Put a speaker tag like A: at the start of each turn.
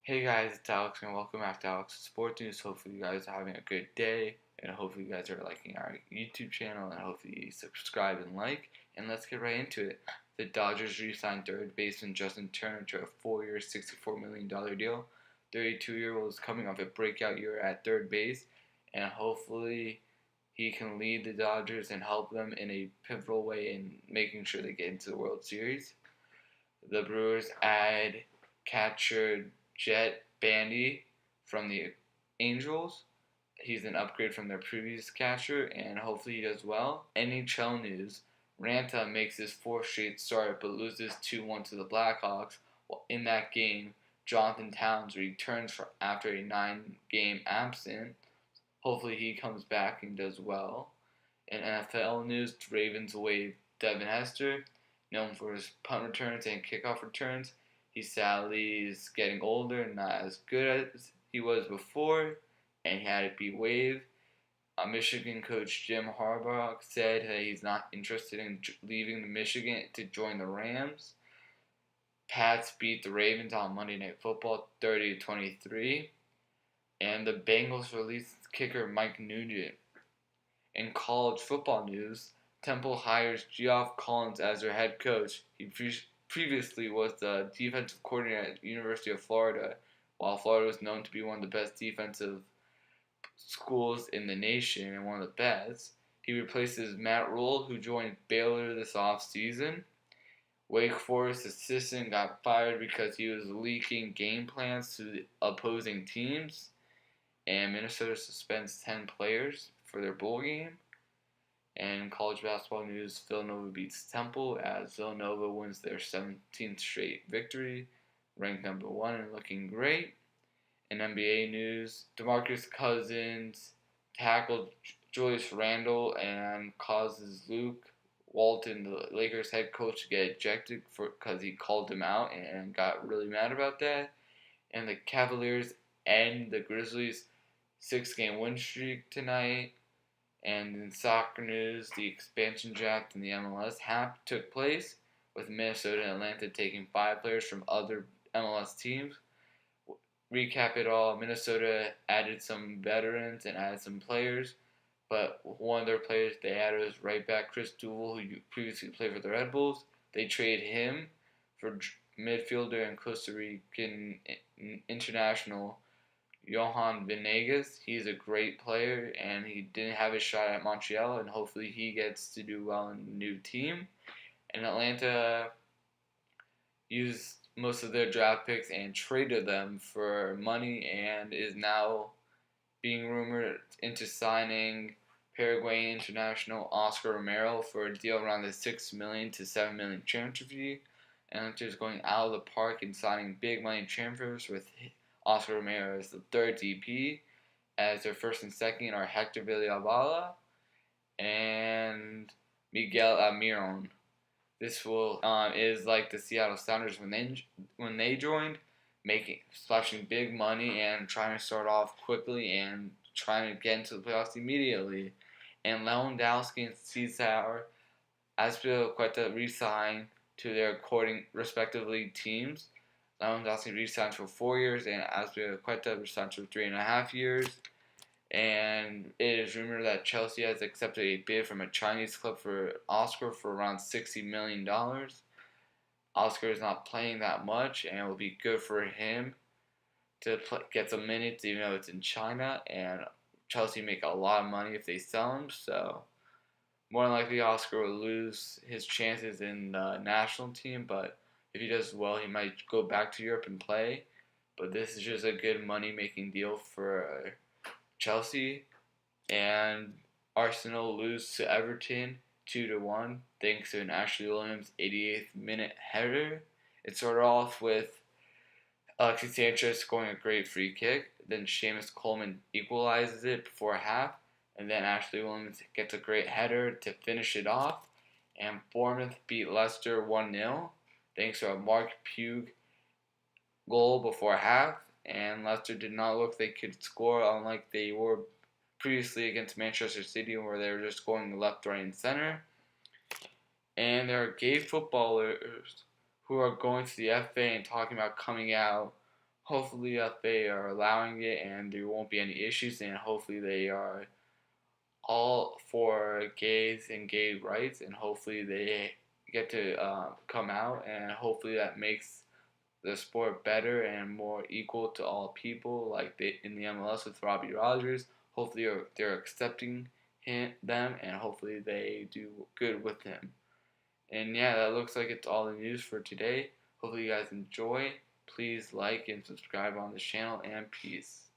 A: Hey guys, it's Alex and welcome back to Alex's Sports News. Hopefully you guys are having a good day and hopefully you guys are liking our YouTube channel and hopefully you subscribe and like. And let's get right into it. The Dodgers re-signed third baseman Justin Turner to a 4-year, $64 million deal. 32-year-old is coming off a breakout year at third base and hopefully he can lead the Dodgers and help them in a pivotal way in making sure they get into the World Series. The Brewers add catcher Jet Bandy from the Angels. He's an upgrade from their previous catcher, and hopefully he does well. NHL news: Ranta makes his fourth straight start, but loses 2-1 to the Blackhawks. Well, in that game, Jonathan Towns returns after a 9-game absence. Hopefully he comes back and does well. In NFL news, the Ravens waive Devin Hester, known for his punt returns and kickoff returns. He sadly is getting older and not as good as he was before, and he had to be waived. Michigan coach Jim Harbaugh said that he's not interested in leaving Michigan to join the Rams. Pats beat the Ravens on Monday Night Football 30-23, and the Bengals released kicker Mike Nugent. In college football news, Temple hires Geoff Collins as their head coach. He previously was the defensive coordinator at the University of Florida, while Florida was known to be one of the best defensive schools in the nation and one of the best. He replaces Matt Rule, who joined Baylor this offseason. Wake Forest assistant got fired because he was leaking game plans to the opposing teams. And Minnesota suspends 10 players for their bowl game. And college basketball news, Villanova beats Temple as Villanova wins their 17th straight victory, ranked number 1 and looking great. In NBA news, DeMarcus Cousins tackled Julius Randle and causes Luke Walton, the Lakers head coach, to get ejected because he called him out and got really mad about that. And the Cavaliers end the Grizzlies' 6-game win streak tonight. And in soccer news, the expansion draft in the MLS took place, with Minnesota and Atlanta taking 5 players from other MLS teams. Recap it all: Minnesota added some veterans and added some players, but one of their players they added was right back Chris Duval, who previously played for the Red Bulls. They traded him for midfielder and Costa Rican international Johan Venegas. He's a great player, and he didn't have a shot at Montreal, and hopefully he gets to do well in the new team. And Atlanta used most of their draft picks and traded them for money and is now being rumored into signing Paraguayan international Oscar Romero for a deal around the $6 million to $7 million transfer fee. Atlanta is going out of the park and signing big money transfers with Oscar Romero as the third DP, as their first and second are Hector Villalobos and Miguel Almiron. This will is like the Seattle Sounders when they joined, splashing big money and trying to start off quickly and trying to get into the playoffs immediately. And Lewandowski and Cesar Azpilicueta re-signed to their respectively teams. Lewandowski re-signed for 4 years and Azpilicueta re-signed for 3.5 years. And it is rumored that Chelsea has accepted a bid from a Chinese club for Oscar for around $60 million. Oscar is not playing that much, and it will be good for him to get some minutes, even though it's in China. And Chelsea make a lot of money if they sell him, so more than likely Oscar will lose his chances in the national team. But if he does well, he might go back to Europe and play. But this is just a good money-making deal for Chelsea. And Arsenal lose to Everton 2-1 thanks to an Ashley Williams 88th minute header. It started off with Alexis Sanchez scoring a great free kick. Then Seamus Coleman equalizes it before half. And then Ashley Williams gets a great header to finish it off. And Bournemouth beat Leicester 1-0 thanks to a Mark Pugh goal before half. And Leicester did not look they could score, unlike they were previously against Manchester City, where they were just going left, right, and center. And there are gay footballers who are going to the FA and talking about coming out hopefully they are allowing it and there won't be any issues, and hopefully they are all for gays and gay rights, and hopefully they get to come out, and hopefully that makes the sport better and more equal to all people, like they in the MLS with Robbie Rogers. Hopefully they're accepting them, and hopefully they do good with him. And yeah, that looks like it's all the news for today. Hopefully you guys enjoy. Please like and subscribe on this channel, and peace.